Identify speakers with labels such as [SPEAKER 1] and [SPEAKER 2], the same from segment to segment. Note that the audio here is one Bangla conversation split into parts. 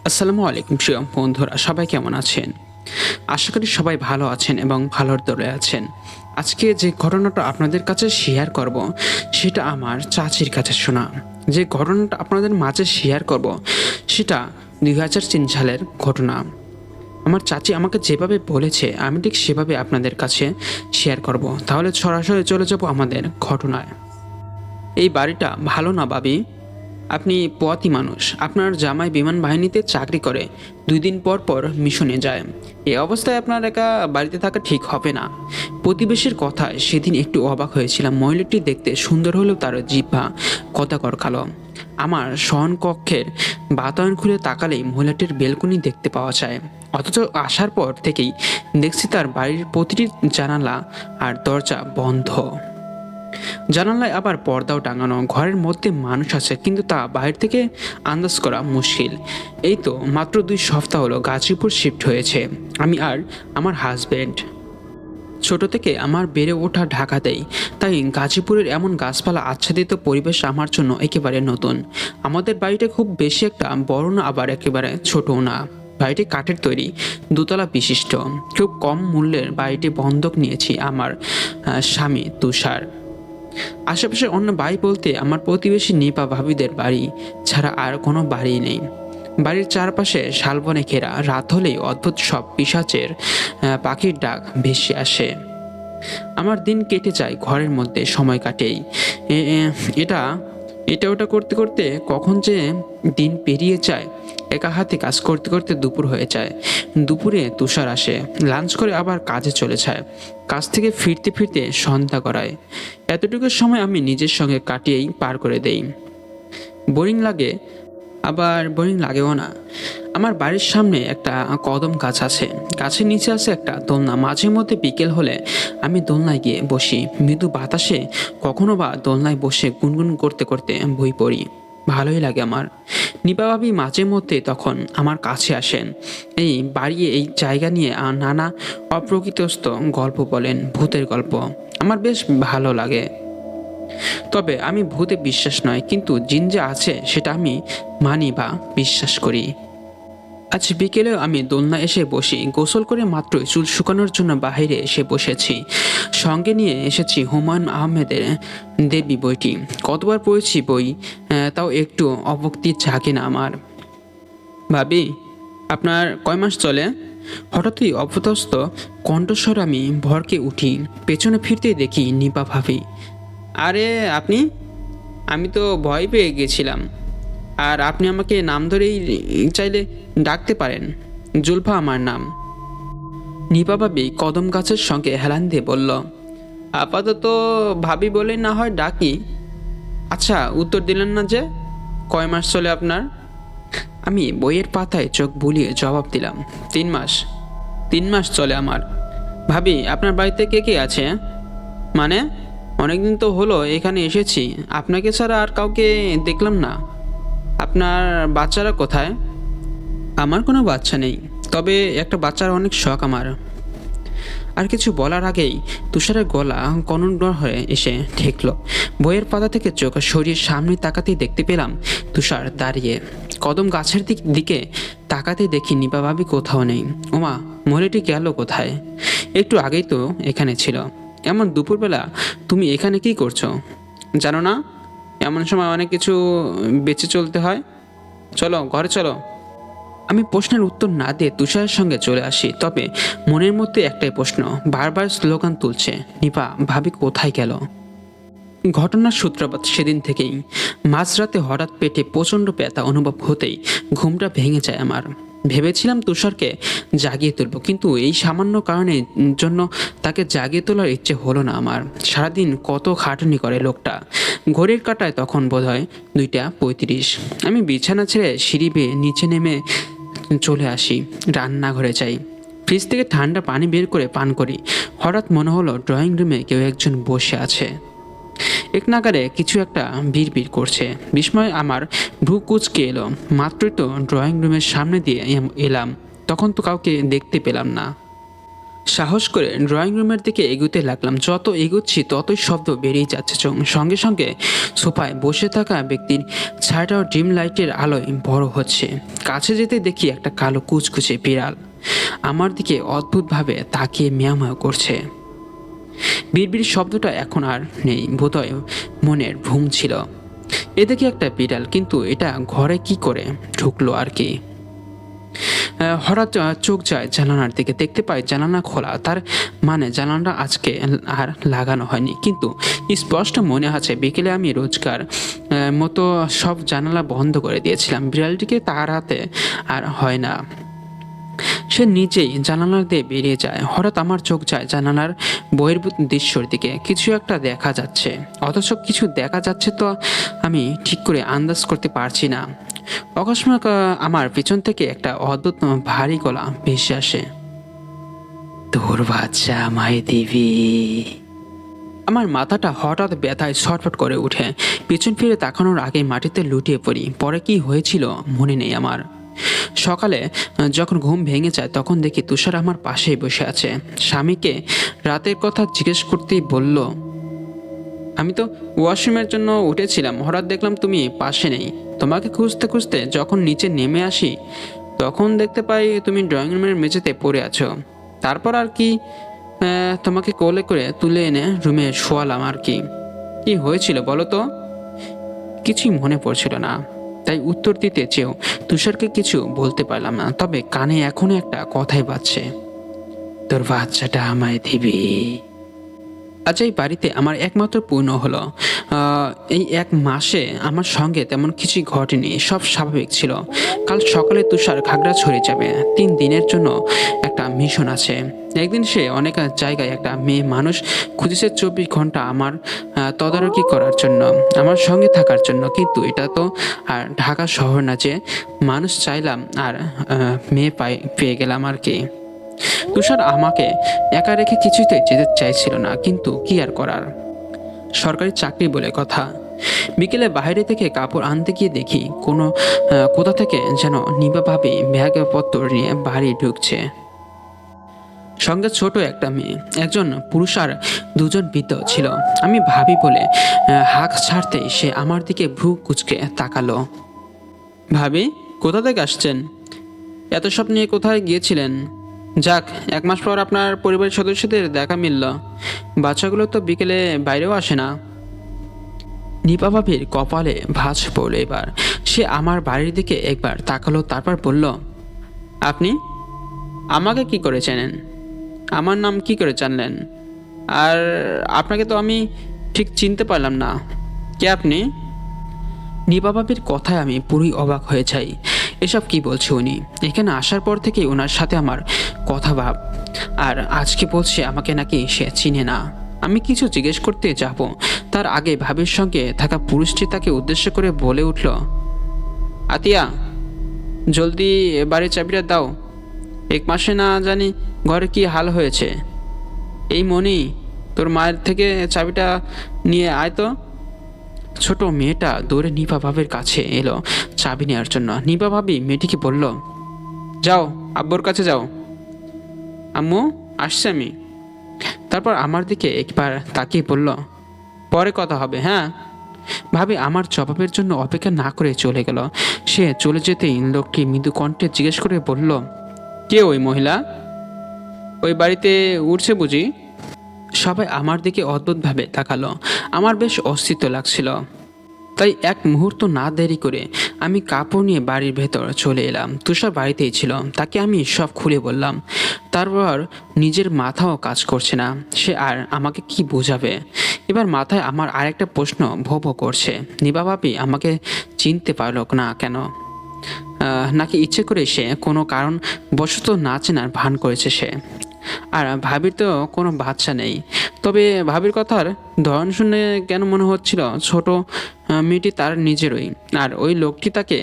[SPEAKER 1] আসসালামু আলাইকুম প্রিয় বন্ধুরা, সবাই কেমন আছেন? আশা করি সবাই ভালো আছেন এবং ভালোর দরে আছেন। আজকে যে ঘটনাটা আপনাদের কাছে শেয়ার করব, সেটা আমার চাচির কাছে শোনা। যে ঘটনাটা আপনাদের মাঝে শেয়ার করব, সেটা ২০০৩ সালের ঘটনা। আমার চাচি আমাকে যেভাবে বলেছে, আমি ঠিক সেভাবে আপনাদের কাছে শেয়ার করব। তাহলে সরাসরি চলে যাব আমাদের ঘটনায়। এই বাড়িটা ভালো না ভাবি। আপনি পোয়াতি মানুষ, আপনার জামাই বিমান বাহিনীতে চাকরি করে, 2 দিন পর পর মিশনে যায়। এই অবস্থায় আপনার একা বাড়িতে থাকা ঠিক হবে না। প্রতিবেশীর কথায় সেদিন একটু অবাক হয়েছিলাম। মহিলাটি দেখতে সুন্দর হলেও তার জিহ্বা কদাকর কালো। আমার শয়নকক্ষের বাতায়ন খুলে তাকালেই মহিলাটির বেলকনি দেখতে পাওয়া যায়। অথচ আসার পর থেকেই দেখছি তার বাড়ির প্রতিটি জানালা আর দরজা বন্ধ। জানালায় আবার পর্দাও টাঙানো। ঘরের মধ্যে মানুষ আছে, কিন্তু তা বাইরে থেকে আন্দাজ করা মুশকিল। এই তো মাত্র 2 সপ্তাহ হলো গাজীপুর শিফট হয়েছে আমি আর আমার হাজব্যান্ড। ছোট থেকে আমার বেড়ে ওঠা ঢাকাতেই, তাই গাজীপুরের এমন গাছপালা আচ্ছাদিত পরিবেশ আমার জন্য একেবারে নতুন। আমাদের বাড়িটা খুব বেশি একটা বড় না, আবার একেবারে ছোটও না। বাড়িটি কাঠের তৈরি, 2তলা বিশিষ্ট। খুব কম মূল্যের বাড়িটি বন্ধক নিয়েছি আমার স্বামী তুষার। আশেপাশে অন্য বাড়ি বলতে আমার প্রতিবেশী নিপা ভাবিদের বাড়ি ছাড়া আর কোনো বাড়ি নেই। বাড়ির চারপাশে শালবনে ঘেরা। রাত হলেই অদ্ভুত সব পিশাচের পাখির ডাক ভেসে আসে। আমার দিন কেটে যায় ঘরের মধ্যে, সময় কাটেই এ- এ- এটা এটা ওটা করতে করতে কখন যে দিন পেরিয়ে যায়। একা হাতে কাজ করতে করতে দুপুর হয়ে যায়। দুপুরে তুষার আসে, লাঞ্চ করে আবার কাজে চলে যায়। কাজ থেকে ফিরতে ফিরতে সন্ধ্যা গড়ায়। এতটুকু সময় আমি নিজের সঙ্গে কাটিয়েই পার করে দেই। বোরিং লাগে, আবার বোরিং লাগেও না। আমার বাড়ির সামনে একটা কদম গাছ আছে, গাছের নিচে আছে একটা দোলনা। মাঝে মধ্যে বিকেল হলে আমি দোলনায় গিয়ে বসি। মৃদু বাতাসে কখনো বা দোলনায় বসে গুনগুন করতে করতে বই পড়ি। ভালোই লাগে আমার। নিপা ভাবি মাঝে মধ্যে তখন আমার কাছে আসেন। এই বাড়িয়ে এই জায়গা নিয়ে নানা অপ্রকৃতস্থ গল্প বলেন, ভূতের গল্প। আমার বেশ ভালো লাগে। তবে আমি ভূতে বিশ্বাস নয়, কিন্তু জিন যে আছে সেটা আমি মানি বা বিশ্বাস করি। আজ বিকেলেও আমি দোলনায় এসে বসি। গোসল করে মাত্রই চুল শুকানোর জন্য বাইরে এসে বসেছি। সঙ্গে নিয়ে এসেছি হুমায়ুন আহমেদের দেবী বইটি। কতবার পড়েছি বই, তাও একটু অভক্তি জাগে না আমার। ভাবি, আপনার কয় মাস চলে? হঠাৎই অপদস্থ কণ্ঠস্বর আমি ভরকে উঠি। পেছনে ফিরতেই দেখি নিপা ভাবি। আরে আপনি? আমি তো ভয় পেয়ে গেছিলাম। আর আপনি আমাকে নাম ধরেই চাইলে ডাকতে পারেন। জুলফা আমার নাম। নিপা ভাবি কদম গাছের সঙ্গে হেলান দিয়ে বলল, আপাতত ভাবি বলে না হয় ডাকি। আচ্ছা, উত্তর দিলেন না যে? কয় মাস চলে আপনার? আমি বইয়ের পাতায় চোখ বুলিয়ে জবাব দিলাম, 3 মাস। 3 মাস চলে আমার। ভাবি, আপনার বাড়িতে কে কে আছে? মানে, অনেকদিন তো হলো এখানে এসেছি, আপনাকে ছাড়া আর কাউকে দেখলাম না। আপনার বাচ্চারা কোথায়? আমার কোনো বাচ্চা নেই, তবে একটা বাচ্চার অনেক শখ আমার। আর কিছু বলার আগেই তুষারের গলা কনন্ড হয়ে এসে ঠেকল। বইয়ের পাতা থেকে চোখ সরিয়ে সামনে তাকাতেই দেখতে পেলাম তুষার দাঁড়িয়ে। কদম গাছের দিকে তাকাতে দেখি নিপা ভাবি কোথাও নেই। ওমা, মহিলাটি গেল কোথায়? একটু আগেই তো এখানে ছিল। এমন দুপুরবেলা তুমি এখানে কি করছো? জানো না, এমন সময় অনেক কিছু বেঁচে চলতে হয়। চলো ঘরে চলো। আমি প্রশ্নের উত্তর না দিয়ে তুষারের সঙ্গে চলে আসি। তবে মনের মধ্যে একটাই প্রশ্ন বারবার স্লোগান তুলছে, নিপা ভাবি কোথায় গেল? ঘটনার সূত্রপাত সেদিন থেকেই। মাঝরাতে হঠাৎ পেটে প্রচণ্ড ব্যথা অনুভব হতেই ঘুমটা ভেঙে যায় আমার। ভেবেছিলাম তুষারকে জাগিয়ে তুলব, কিন্তু এই সামান্য কারণের জন্য তাকে জাগিয়ে তোলার ইচ্ছে হলো না আমার। সারাদিন কত খাটুনি করে লোকটা। ঘড়ির কাঁটায় তখন বোধহয় 2টা 35। আমি বিছানা ছেড়ে সিঁড়ি বেয়ে নিচে নেমে চলে আসি, রান্নাঘরে যাই। ফ্রিজ থেকে ঠান্ডা পানি বের করে পান করি। হঠাৎ মনে হলো ড্রয়িং রুমে কেউ একজন বসে আছে। এক নাগারে কিছু একটা বিড়বিড় করছে। বিস্ময়ে আমার ভ্রু কুঁচকে এলো। মাত্রই তো ড্রয়িং রুমের সামনে দিয়ে এলাম, তখন তো কাউকে দেখতে পেলাম না। সাহস করে ড্রয়িং রুমের দিকে এগুতে লাগলাম। যত এগুচ্ছি ততই শব্দ বেরিয়ে যাচ্ছে। সঙ্গে সঙ্গে সোফায় বসে থাকা ব্যক্তির ছায়াটাও ডিম লাইটের আলোয় বড় হচ্ছে। কাছে যেতে দেখি একটা কালো কুচকুচে বিড়াল আমার দিকে অদ্ভুতভাবে তাকিয়ে মিয়াও করছে। বিড়বিড় শব্দটা এখন আর নেই, বোধহয় মনের ভ্রম ছিল। এদিকে একটা বিড়াল, কিন্তু এটা ঘরে কি করে ঢুকলো আর কি। হঠাৎ চোখ যায় জানালার দিকে, দেখতে পাই জানালা খোলা। তার মানে জানালাটা আজকে আর লাগানো হয়নি, কিন্তু স্পষ্ট মনে আছে বিকেলে আমি রোজকার মতো সব জানালা বন্ধ করে দিয়েছিলাম। বিড়ালটিকে তাড়াতে আর হয় না, সে নিজেই জানালা দিয়ে বেরিয়ে যায়। হঠাৎ আমার চোখ যায় জানালার বহির্ভূত দৃশ্যর দিকে। কিছু একটা দেখা যাচ্ছে, অথচ কিছু দেখা যাচ্ছে তো আমি ঠিক করে আন্দাজ করতে পারছি না। অকস্মাৎ আমার পিছন থেকে একটা অদ্ভুত ভারী গলা ভেসে আসে, তোর বাচ্চা আমায় দিবি। আমার মাথাটা হঠাৎ ব্যথায় ছটফট করে উঠে। পিছন ফিরে তাকানোর আগে মাটিতে লুটিয়ে পড়ি। পরে কি হয়েছিল মনে নেই আমার। সকালে যখন ঘুম ভেঙে যায় তখন দেখি তুষার আমার পাশেই বসে আছে। স্বামীকে রাতের কথা জিজ্ঞেস করতেই বলল, আমি তো ওয়াশরুমের জন্য উঠেছিলাম, হঠাৎ দেখলাম তুমি পাশে নেই। তোমাকে খুঁজতে খুঁজতে যখন নিচে নেমে আসি তখন দেখতে পাই তুমি ড্রয়িং রুমের মেঝেতে পড়ে আছো। তারপর আর কি, তোমাকে কোলে করে তুলে এনে রুমে শোয়ালাম আর কি। কি হয়েছিল বলো তো? কিছুই মনে পড়ছিল না, তাই উত্তর দিতে চেয়েও তুষারকে কিছু বলতে পারলাম না। তবে কানে এখনো একটা কথাই বাজছে, তোর বাচ্চাটা আমায় দিবি। আজ এই বাড়িতে আমার একমাত্র পূর্ণ হলো। এই এক মাসে আমার সঙ্গে তেমন কিছুই ঘটেনি, সব স্বাভাবিক ছিল। কাল সকালে তুষার খাগড়াছড়ি যাবে, 3 দিনের জন্য একটা মিশন আছে। একদিন সে অনেক জায়গায় একটা মেয়ে মানুষ খুঁজেছে 24 ঘন্টা আমার তদারকি করার জন্য, আমার সঙ্গে থাকার জন্য। কিন্তু এটা তো আর ঢাকা শহর না যে মানুষ চাইলাম আর মেয়ে পেয়ে গেলাম আর কি। তুষার আমাকে একা রেখে কিছুতেই যেতে চাইছিল না, কিন্তু কি আর করার, সরকারি চাকরি বলে কথা। বিকেলে বাইরে থেকে কাপড় আনতে গিয়ে দেখি কোথা থেকে যেন নিবা ভাবি ব্যাগপত্র নিয়ে বাড়ি ঢুকছে। সঙ্গে ছোট একটা মেয়ে, একজন পুরুষ আর 2জন বৃদ্ধ ছিল। আমি ভাবি বলে হাঁক ছাড়তেই সে আমার দিকে ভ্রু কুচকে তাকালো। ভাবি, কোথা থেকে আসছেন? এত সব নিয়ে কোথায় গিয়েছিলেন? যাক, 1 মাস পর আপনার পরিবারের সদস্যদের দেখা মিলল। বাচ্চাগুলো তো বিকেলে বাইরেও আসে না। নিপা ভাবির কপালে ভাঁজ পড়ল এবার। সে আমার বাড়ির দিকে একবার তাকালো, তারপর বলল, আপনি আমাকে কি করে চেনেন? আমার নাম কি করে জানলেন? আর আপনাকে তো আমি ঠিক চিনতে পারলাম না, কে আপনি? নিপা ভাবির কথায় আমি পুরোই অবাক হয়ে যাই। এসব কি বলছে উনি? এখানে আসার পর থেকেই ওনার সাথে আমার কথা ভাব, আর আজকে বলছে আমাকে নাকি সে চিনে না। আমি কিছু জিজ্ঞেস করতে যাব, তার আগে ভাবির সঙ্গে থাকা পুরুষটি তাকে উদ্দেশ্য করে বলে উঠল, আতিয়া, জলদি বাড়ির চাবিটা দাও। 1 মাসে না জানি ঘরে কি হাল হয়েছে। এই মনি, তোর মায়ের থেকে চাবিটা নিয়ে আয় তো। ছোট মেয়েটা দৌড়ে নিপা ভাবির কাছে এলো চাবি নেওয়ার জন্য। নিপা ভাবি মেয়েটিকে বলল, যাও আব্বুর কাছে যাও। আম্মু, আসছে আমি। তারপর আমার দিকে একবার তাকিয়ে বলল, পরে কথা হবে, হ্যাঁ। ভাবি আমার জবাবের জন্য অপেক্ষা না করে চলে গেল। সে চলে যেতেই লোকটি মৃদু কণ্ঠে জিজ্ঞেস করে বলল, কে ওই মহিলা? ওই বাড়িতে উঠছে বুঝি? সবাই আমার দিকে অদ্ভুতভাবে তাকালো। আমার বেশ অস্তিত্ব লাগছিল, তাই এক মুহূর্ত না দেরি করে আমি কাপড় নিয়ে বাড়ির ভেতর চলে এলাম। তুষার বাড়িতেই ছিল, তাকে আমি সব খুলে বললাম। তারপর নিজের মাথাও কাজ করছে না, সে আর আমাকে কি বোঝাবে। এবার মাথায় আমার আরেকটা প্রশ্ন ভো ভো করছে, নিবা ভাবি আমাকে চিনতে পারল না কেন? নাকি ইচ্ছে করে সে কোনো কারণ বশত না চেনার ভান করেছে সে? আর ভাবির তো কোনো বাচ্চা নেই, তবে ভাবির কথার ধরন শুনে কেন মনে হচ্ছিল ছোট মেয়েটি তার নিজেরই। আর ওই লোকটি তাকে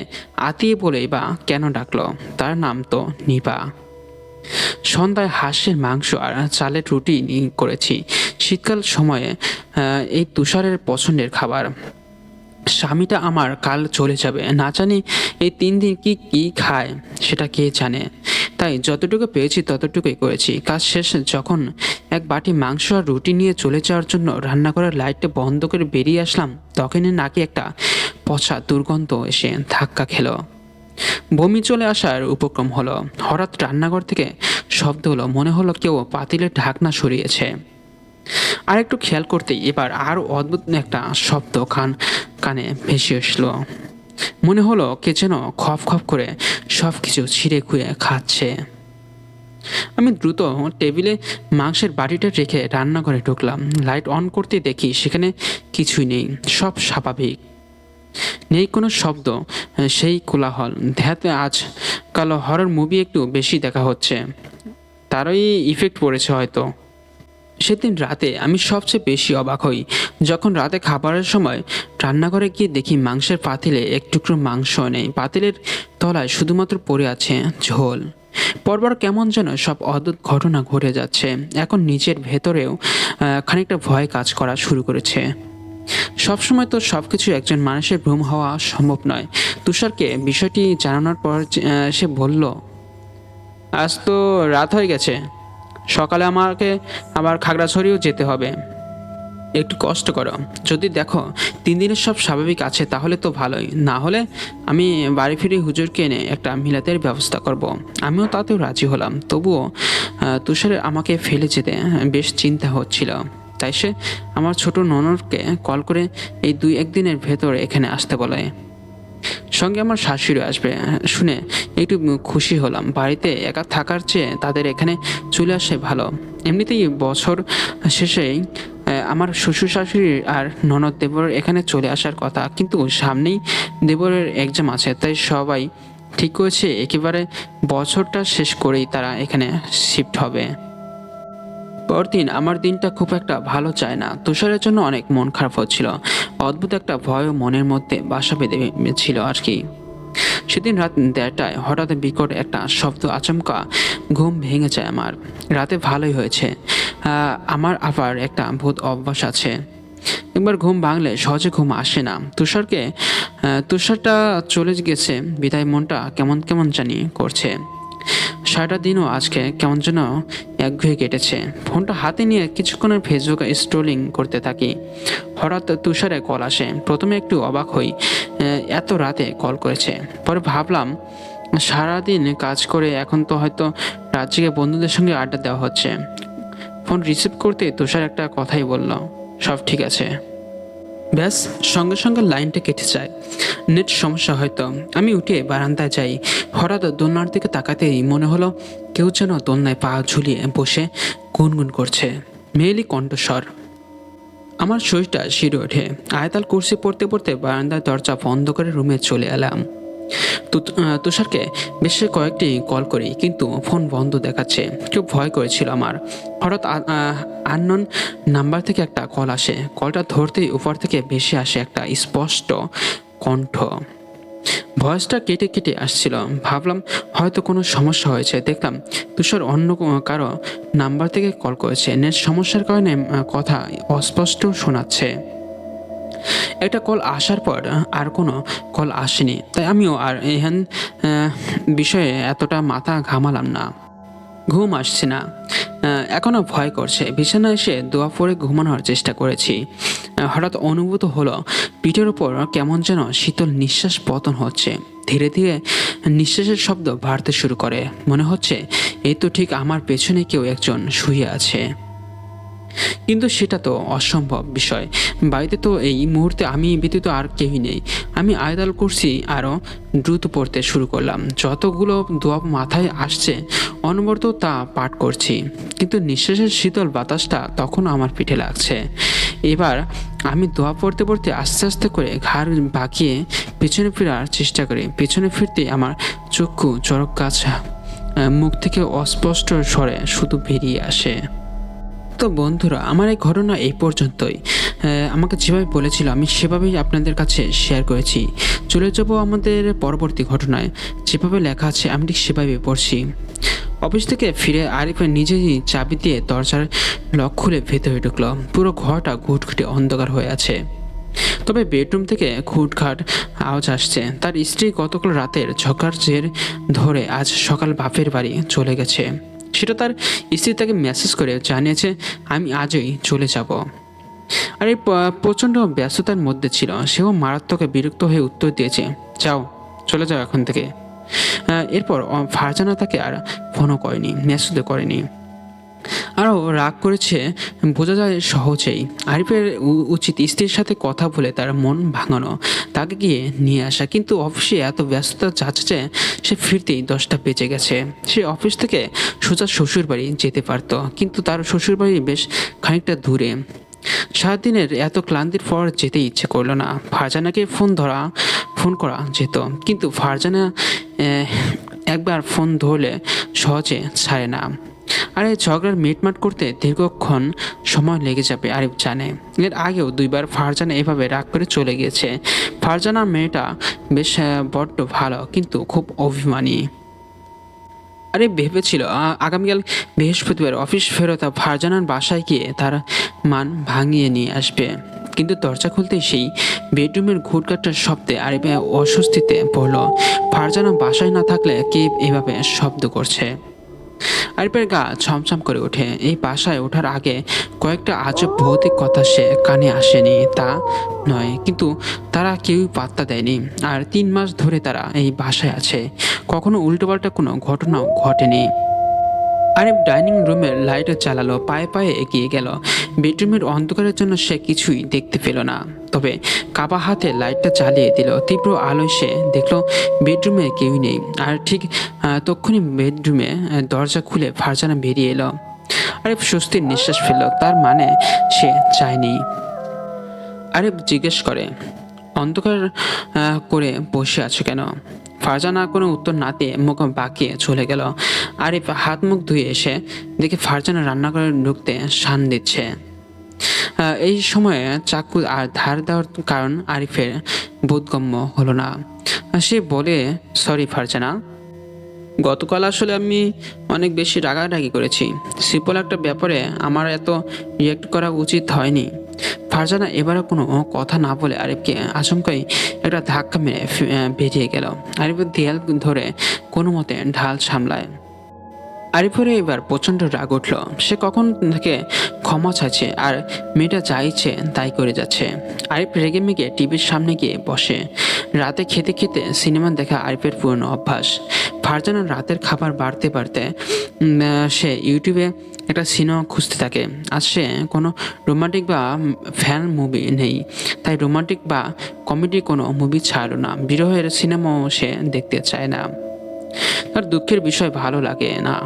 [SPEAKER 1] আতিয়ে বলেই বা কেন ডাকলো? তার নাম তো নিপা। সন্ধ্যায় হাঁসের মাংস আর চালের রুটি করেছি। শীতকাল সময়ে এই তুষারের পছন্দের খাবার। স্বামীটা আমার কাল চলে যাবে, না জানি এই 3 দিন কি কি খায় সেটা কে জানে। তাই যতটুকু পেয়েছি ততটুকুই করেছি। কাজ শেষে যখন এক বাটি মাংস আর রুটি নিয়ে চলে যাওয়ার জন্য রান্নাঘরের লাইটটা বন্ধ করে বেরিয়ে আসলাম, তখনই নাকি একটা পচা দুর্গন্ধ এসে ধাক্কা খেলো। বমি চলে আসার উপক্রম হলো। হঠাৎ রান্নাঘর থেকে শব্দ হলো, মনে হলো কেউ পাতিলের ঢাকনা সরিয়েছে। আর একটু খেয়াল করতেই এবার আরও অদ্ভুত একটা শব্দ কানে ভেসে আসলো। মনে হলো কে যেন খপ খপ করে সব কিছু ছিঁড়ে খুঁড়ে খাচ্ছে। আমি দ্রুত টেবিলে মাংসের বাটিটা রেখে রান্নাঘরে ঢুকলাম। লাইট অন করতে দেখি সেখানে কিছুই নেই, সব স্বাভাবিক, নেই কোনো শব্দ, সেই কোলাহল। ধ্যাতে আজকাল হরর মুভি একটু বেশি দেখা হচ্ছে, তারই ইফেক্ট পড়েছে হয়তো। সেদিন রাতে আমি সবচেয়ে বেশি অবাক হই যখন রাতে খাবারের সময় রান্নাঘরে গিয়ে দেখি মাংসের পাতিলে এক টুকরো মাংস নেই। পাতিলের তলায় শুধুমাত্র পড়ে আছে ঝোল। পরপর কেমন যেন সব অদ্ভুত ঘটনা ঘটে যাচ্ছে। এখন নিজের ভেতরেও খানিকটা ভয় কাজ করা শুরু করেছে। সবসময় তো সবকিছু একজন মানুষের ভ্রম হওয়া সম্ভব নয়। তুষারকে বিষয়টি জানানোর পর সে বলল, আজ তো রাত হয়ে গেছে, সকালে আমাকে আবার খাগড়াছড়িও যেতে হবে, একটু কষ্ট করো। যদি দেখো 3 দিনের সব স্বাভাবিক আছে তাহলে তো ভালোই, না হলে আমি বাড়ি ফিরে হুজুরকে এনে একটা মিলাতের ব্যবস্থা করব। আমিও তাতেও রাজি হলাম। তবুও তুষারের আমাকে ফেলে যেতে বেশ চিন্তা হচ্ছিল। তাই সে আমার ছোট ননদকে কল করে এই 2-1 দিনের ভেতর এখানে আসতে বলে। সঙ্গে আমার শাশুড়ি আসবে শুনে একটু খুশি হলাম। বাড়িতে একা থাকার চেয়ে তাদের এখানে চলে আসে ভালো। এমনিতেই বছর শেষেই আমার শ্বশুর শাশুড়ি আর ননদ দেবরের এখানে চলে আসার কথা, কিন্তু সামনেই দেবরের এক্সাম আছে, তাই সবাই ঠিক করেছে একেবারে বছরটা শেষ করেই তারা এখানে শিফট হবে। পরদিন আমার দিনটা খুব একটা ভালো যায় না। তুষারের জন্য অনেক মন খারাপ হচ্ছিল। অদ্ভুত একটা ভয়ও মনের মধ্যে বাসা বেঁধে ছিল আর কি। সেদিন রাত 1:30টায় হঠাৎ বিকট একটা শব্দ, আচমকা ঘুম ভেঙে যায় আমার। রাতে ভালোই হয়েছে, আমার আবার একটা ভূত অভ্যাস আছে, একবার ঘুম ভাঙলে সহজে ঘুম আসে না। তুষারটা চলে গেছে বিদায় মনটা কেমন কেমন জানি করছে। সারাটা দিনও আজকে কেমন যেন একঘেয়ে কেটেছে। ফোনটা হাতে নিয়ে কিছুক্ষণের ফেসবুকে স্ক্রলিং করতে থাকি। হঠাৎ তুষারে কল আসে। প্রথমে একটু অবাক হই, এত রাতে কল করেছে। পরে ভাবলাম সারাদিন কাজ করে এখন তো হয়তো রাত জেগে বন্ধুদের সঙ্গে আড্ডা দেওয়া হচ্ছে। ফোন রিসিভ করতে তুষার একটা কথাই বলল, সব ঠিক আছে। ব্যাস, সঙ্গে সঙ্গে লাইনটা কেটে যায়। নেট সমস্যা হয়তো। আমি উঠে বারান্দায় যাই। হঠাৎ দোলনার দিকে তাকাতেই মনে হলো কেউ যেন দোলনায় পা ঝুলিয়ে বসে গুনগুন করছে। মেয়েলি কণ্ঠস্বর। আমার শরীরটা শিরে ওঠে। আয়তাল কুরসি পড়তে পড়তে বারান্দার দরজা বন্ধ করে রুমে চলে এলাম। তুষারকে বেশ কয়েকটি কল করি, কিন্তু ফোন বন্ধ দেখাচ্ছে। খুব ভয় করেছিল আমার। হঠাৎ আননোন নাম্বার থেকে একটা কল আসে। কলটা ধরতেই উপর থেকে ভেসে আসে একটা স্পষ্ট কণ্ঠ। ভয়েসটা কেটে কেটে আসছিল। ভাবলাম হয়তো কোনো সমস্যা হয়েছে। দেখলাম তুষার অন্য কারো নাম্বার থেকে কল করেছে। নেট সমস্যার কারণে কথা অস্পষ্ট শোনাচ্ছে। একটা কল আসার পর আর কোনো কল আসেনি, তাই আমিও আর এহেন বিষয়ে এতটা মাথা ঘামালাম না। ঘুম আসছে না, এখনও ভয় করছে। বিছানায় এসে দোয়া পড়ে ঘুমানোর চেষ্টা করেছি। হঠাৎ অনুভূত হলো পিঠের উপর কেমন যেন শীতল নিঃশ্বাস পতন হচ্ছে। ধীরে ধীরে নিঃশ্বাসের শব্দ বাড়তে শুরু করে। মনে হচ্ছে এই তো ঠিক আমার পেছনে কেউ একজন শুয়ে আছে। কিন্তু সেটা তো অসম্ভব বিষয়। বাড়িতে তো এই মুহূর্তে আমি ব্যতীত আর কেউই নেই। আমি আয়াতুল কুরসি আরও দ্রুত পড়তে শুরু করলাম। যতগুলো দোয়া মাথায় আসছে অনবরত তা পাঠ করছি, কিন্তু নিঃশ্বাসের শীতল বাতাসটা তখন আমার পিঠে লাগছে। এবার আমি দোয়া পড়তে পড়তে আস্তে আস্তে করে ঘাড় বাঁকিয়ে পেছনে ফেরার চেষ্টা করি। পেছনে ফিরতে আমার চক্ষু চড়ক গাছ মুখ থেকে অস্পষ্ট স্বরে শুধু বেরিয়ে আসে। তো বন্ধুরা, আমার এই ঘটনা এই পর্যন্তই। আমাকে যেভাবে বলেছিল আমি সেভাবেই আপনাদের কাছে শেয়ার করেছি। চলে যাব আমাদের পরবর্তী ঘটনায়। যেভাবে লেখা আছে আমি ঠিক সেভাবে পড়ছি। অফিস থেকে ফিরে আরিফ নিজেই চাবি দিয়ে দরজার লক খুলে ভেতরে ঢুকলো। পুরো ঘরটা ঘুটঘুটে অন্ধকার হয়ে আছে। তবে বেডরুম থেকে খুটখাট আওয়াজ আসছে। তার স্ত্রী গতকাল রাতের ঝগড়ার জের ধরে আজ সকাল বাপের বাড়ি চলে গেছে। সেটা তার স্ত্রী তাকে মেসেজ করে জানিয়েছে, আমি আজই চলে যাব। আর এই প্রচণ্ড ব্যস্ততার মধ্যে ছিল, সেও মারাত্মক বিরক্ত হয়ে উত্তর দিয়েছে, যাও, চলে যাও এখন থেকে। এরপর ফারজানা তাকে আর ফোনও করেনি, মেসেজও করেনি। আরও রাগ করেছে বোঝা যায় সহজেই। আরিফের উচিত স্ত্রীর সাথে কথা বলে তার মন ভাঙানো, তাকে গিয়ে নিয়ে আসা, কিন্তু অফিসে এত ব্যস্ততা যাচ্ছে যে সে ফিরতেই 10টা বেজে গেছে। সে অফিস থেকে সোজা শ্বশুর বাড়ি যেতে পারত, কিন্তু তার শ্বশুর বাড়ি বেশ খানিকটা দূরে। সারাদিনের এত ক্লান্তির পর যেতে ইচ্ছে করলো না। ফারজানাকে ফোন করা যেত, কিন্তু ফারজানা একবার ফোন ধরলে সহজে ছাড়ে না। আর এই ঝগড়ার মিটমাট করতে দীর্ঘক্ষণ সময় লেগে যাবে আরিফ জানে। এর আগেও 2বার ফারজানা এভাবে রাগ করে চলে গিয়েছে। ফারজানার মেয়েটা বেশ বড্ড ভালো, কিন্তু খুব অভিমানী। আরে ভেবেছিল আগামীকাল বৃহস্পতিবার অফিস ফেরত ফারজানার বাসায় গিয়ে তার মান ভাঙিয়ে নিয়ে আসবে, কিন্তু দরজা খুলতেই সেই বেডরুমের ঘুটঘাটার শব্দে আরিফে অস্বস্তিতে পড়ল। ফারজানা বাসায় না থাকলে কে এভাবে শব্দ করছে? আরিফের গা ছমছম করে ওঠে। এই বাসায় ওঠার আগে কয়েকটা আজব ভৌতিক কথা সে কানে আসেনি তা নয়, কিন্তু তারা কেউই পাত্তা দেয়নি। আর 3 মাস ধরে তারা এই বাসায় আছে, কখনো উল্টোপাল্টা কোনো ঘটনাও ঘটেনি। আরিফ ডাইনিং রুমের লাইট চালালো, পায়ে পায়ে এগিয়ে গেল। বেডরুমের অন্ধকারের জন্য সে কিছুই দেখতে পেল না, তবে কাবা হাতে লাইটটা জ্বালিয়ে দিল। তীব্র আলোয় সে দেখলো বেডরুমে কেউই নেই। আর ঠিক তক্ষুনি বেডরুমে দরজা খুলে ফারজানা বেরিয়ে এলো। আরিফ স্বস্তির নিঃশ্বাস ফেলল, তার মানে সে চায়নি। আরিফ জিজ্ঞেস করে, অন্ধকার করে বসে আছো কেন? ফারজানা কোনো উত্তর না দিয়ে মুখ বাঁকিয়ে চলে গেল। আরিফ হাত মুখ ধুয়ে এসে দেখে ফারজানা রান্নাঘরে ঢুকতে শান দিচ্ছে। এই সময়ে চাকু আর ধার দেওয়ার কারণ আরিফের বোধগম্য হলো না। সে বলে, সরি ফারজানা, গতকাল আসলে আমি অনেক বেশি রাগারাগি করেছি। সিম্পল একটা ব্যাপারে আমার এত রিয়েক্ট করা উচিত হয়নি। ফারজানা এবারে কোনো কথা না বলে আরিফকে আচমকাই একটা ধাক্কা মেরে বেরিয়ে গেল। আরিফের দেয়াল ধরে কোনো মতে ঢাল সামলায়। আরিফের এবার প্রচণ্ড রাগ উঠল। সে কখন থেকে ক্ষমা চাইছে, আর মেয়েটা যা ইচ্ছে তাই করে যাচ্ছে। আরিফ রেগে মেগে টিভির সামনে গিয়ে বসে। রাতে খেতে খেতে সিনেমা দেখা আরিফের পুরনো অভ্যাস। ফারজানার রাতের খাবার বাড়তে বাড়তে সে ইউটিউবে একটা সিনেমা খুঁজতে থাকে। আজ সে কোনো রোমান্টিক বা ফ্যান মুভি নেই, তাই রোমান্টিক বা কমেডি কোনো মুভি ছাড়লো না। বিরহের সিনেমাও সে দেখতে চায় না। তার দুঃখের বিষয় ভালো লাগে না।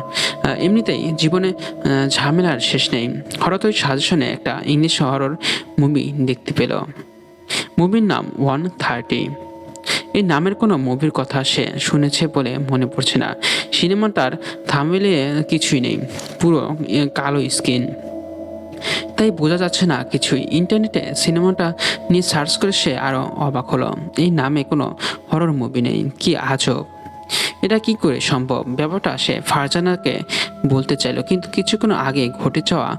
[SPEAKER 1] এমনিতেই জীবনে ঝামেলার শেষ নেই। হঠাৎ ওই সাজেশনে একটা ইংলিশ হরর মুভি দেখতে পেল। মুভির নাম 130। এই নামের কোনো মুভির কথা সে শুনেছে বলে মনে পড়ছে না। সিনেমাটার থাম্বনেইলে কিছুই নেই, পুরো কালো স্ক্রিন, তাই বোঝা যাচ্ছে না কিছুই। ইন্টারনেটে সিনেমাটা নিয়ে সার্চ করে সে আরও অবাক হলো। এই নামে কোনো হরর মুভি নেই, কি আজব! এটা কি করে সম্ভব? ব্যাপারটা সে ফারজানাকে বলতে চাইল, কিন্তু কিছুক্ষণ আগে ঘটে যাওয়া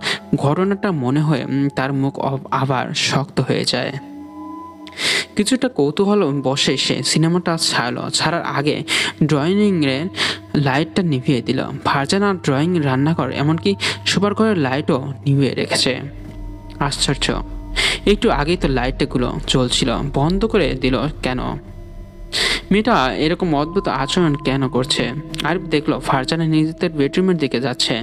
[SPEAKER 1] ঘটনাটা মনে হয়ে তার মুখ আবার শক্ত হয়ে যায়। কিছুটা কৌতূহল বসে সে সিনেমাটা ছাড়ার আগে ড্রয়িংয়ের লাইটটা নিভিয়ে দিল। ফারজানা ড্রয়িং, রান্নাঘর, এমনকি শোবার ঘরের লাইটও নিভিয়ে রেখেছে। আশ্চর্য, একটু আগেই তো লাইটগুলো চলছিল, বন্ধ করে দিল কেন? মেয়েটা এরকম অদ্ভুত আচরণ কেন করছে? আরিফ দেখলো ফারজানা নিজেদের বেডরুমের দিকে যাচ্ছে।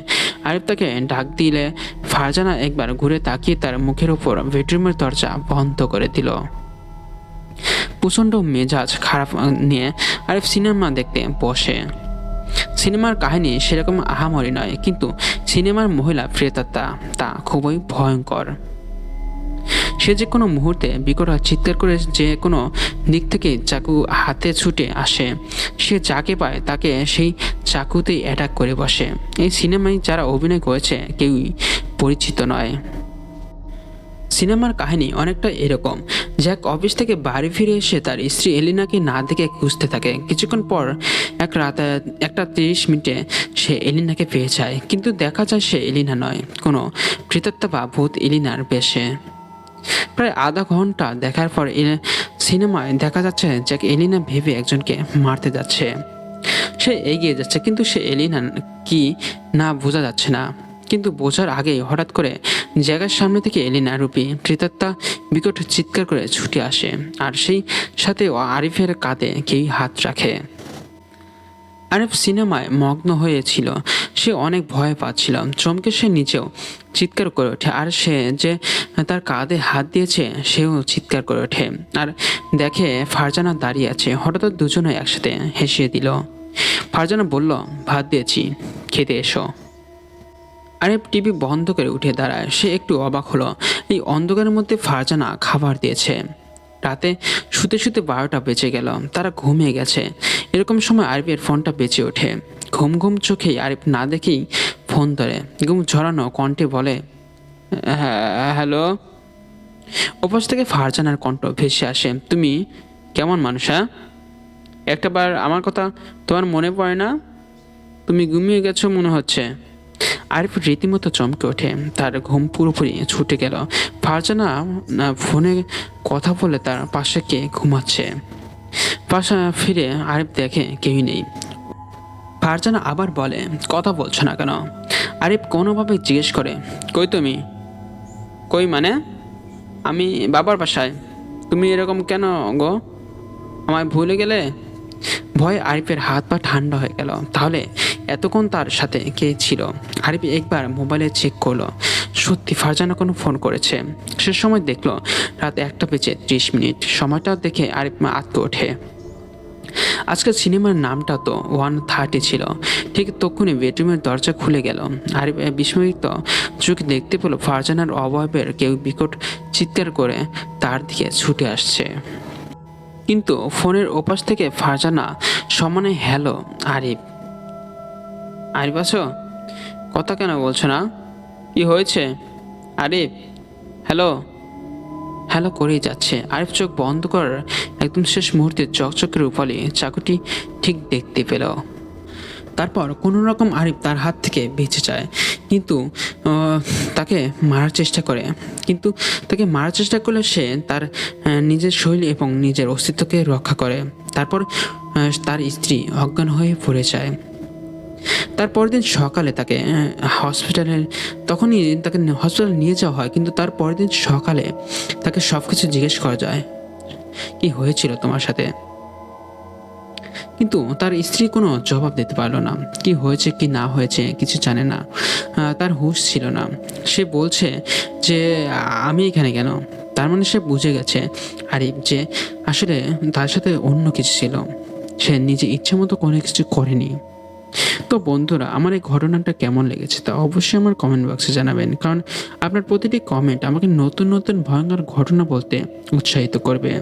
[SPEAKER 1] আরিফ তাকে ডাক দিলে ফারজানা একবার ঘুরে তাকিয়ে তার মুখের উপর বেডরুমের দরজা বন্ধ করে দিল। প্রচণ্ড মেজাজ খারাপ নিয়ে আরিফ সিনেমা দেখতে বসে। সিনেমার কাহিনী সেরকম আহামরি নয়, কিন্তু সিনেমার মহিলা প্রেতাত্মা তা খুবই ভয়ঙ্কর। সে যে কোনো মুহূর্তে বিকট চিৎকার করে যে কোনো দিক থেকে চাকু হাতে ছুটে আসে। সে যাকে পায় তাকে সেই চাকুতেই অ্যাটাক করে বসে। এই সিনেমায় যারা অভিনয় করেছে কেউই পরিচিত নয়। সিনেমার কাহিনী অনেকটা এরকম। জ্যাক অফিস থেকে বাড়ি ফিরে এসে তার স্ত্রী এলিনাকে না দেখে খুঁজতে থাকে। কিছুক্ষণ পর এক রাতে 1:30 সে এলিনাকে পেয়ে যায়, কিন্তু দেখা যায় সে এলিনা নয়, কোনো প্রেতাত্মা বা ভূত এলিনার বেশে। প্রায় আধা ঘন্টা দেখার পর সিনেমায় দেখা যাচ্ছে যে এলিনা ভেবে একজনকে মারতে যাচ্ছে। সে এগিয়ে যাচ্ছে, কিন্তু সে এলিনা কি না বোঝা যাচ্ছে না। কিন্তু বোঝার আগেই হঠাৎ করে জায়গার সামনে থেকে এলিনা রূপী প্রেতাত্মা বিকট চিৎকার করে ছুটে আসে, আর সেই সাথে আরিফের কাঁধে কেউই হাত রাখে। আরিফ সিনেমায় মগ্ন হয়েছিল, সে অনেক ভয় পাচ্ছিল। চমকে সে নিচেও চিৎকার করে ওঠে, আর সে যে তার কাঁধে হাত দিয়েছে সেও চিৎকার করে ওঠে। আর দেখে ফারজানা দাঁড়িয়ে আছে। হঠাৎ দুজনে একসাথে হেসে দিল। ফারজানা বলল, ভাত দিয়েছি, খেতে এসো। আরিফ টিভি বন্ধ করে উঠে দাঁড়ায়। সে একটু অবাক হলো, এই অন্ধকারের মধ্যে ফারজানা খাবার দিয়েছে। রাতে শুতে শুতে 12টা বেজে গেল, তারা ঘুমিয়ে গেছে। এরকম সময় আরিফের ফোনটা বেঁচে ওঠে। ঘুম ঘুম চোখেই আরিফ না দেখেই ফোন ধরে। ঘুম ঝরানো কণ্ঠে বলে, হ্যালো। ওপাশ থেকে ফারজানার কণ্ঠ ভেসে আসে, তুমি কেমন মানুষ? হ্যাঁ, একটাবার আমার কথা তোমার মনে পড়ে না? তুমি ঘুমিয়ে গেছো মনে হচ্ছে। আরিফ রীতিমতো চমকে ওঠে, তার ঘুম পুরোপুরি ছুটে গেল। ফারজানা ফোনে কথা বলে তার পাশে কে ঘুমাচ্ছে। পাশে ফিরে আরিফ দেখে কেউই নেই। ফারজানা আবার বলে, কথা বলছো না কেন? আরিফ কোনোভাবে জিজ্ঞেস করে, কই তুমি? কই মানে? আমি বাবার বাসায়। তুমি এরকম কেন গো? আমায় ভুলে গেলে? ভয়ে আরিফের হাত পা ঠান্ডা হয়ে গেল। তাহলে এতক্ষণ তার সাথে কে ছিল? আরিফ একবার মোবাইলে চেক করলো, সত্যি ফারজানা কোনো ফোন করেছে। সে সময় দেখলো রাত 1:30। সময়টা দেখে আরিফ আটকে ওঠে। আজকের সিনেমার নামটা তো 1:30 ছিল। ঠিক তখনই বেডরুমের দরজা খুলে গেল। আরিফ বিস্ময়িত চোখে দেখতে পেল ফারজানার অবয়বের কেউ বিকট চিৎকার করে তার দিকে ছুটে আসছে। কিন্তু ফোনের ওপাশ থেকে ফারজানা সমানে, হ্যালো আরিফ। আরিফ আছো? কথা কেন বলছো না? কি হয়েছে? আরিফ, হ্যালো হ্যালো করেই যাচ্ছে। আরিফ চোখ বন্ধ করার একদম শেষ মুহূর্তে চকচকের রূপালি চাকুটি ঠিক দেখতে পেল। তারপর কোনো রকম আরিফ তার হাত থেকে বেঁচে যায়, কিন্তু তাকে মারার চেষ্টা করে। সে তার নিজের শৈলী এবং নিজের অস্তিত্বকে রক্ষা করে। তারপর তার স্ত্রী অজ্ঞান হয়ে পড়ে যায়। তারপরের দিন সকালে তাকে হসপিটালে নিয়ে যাওয়া হয়, কিন্তু তার পরের দিন সকালে তাকে সব কিছু জিজ্ঞেস করা যায়, কি হয়েছিল তোমার সাথে? কিন্তু তার স্ত্রী কোনো জবাব দিতে পারলো না। কি হয়েছে কি না হয়েছে কিছু জানে না, তার হুঁশ ছিল না। সে বলছে যে আমি এখানে কেন? তার মানে সে বুঝে গেছে আরিফ যে আসলে তার সাথে অন্য কিছু ছিল। সে নিজে ইচ্ছে মতো কোনো কিছু করেনি। তো বন্ধুরা, আমার এই ঘটনাটা কেমন লেগেছে তা অবশ্যই আমার কমেন্ট বক্সে জানাবেন, কারণ আপনার প্রতিটি কমেন্ট আমাকে নতুন নতুন ভয়ঙ্কর ঘটনা বলতে উৎসাহিত করবে।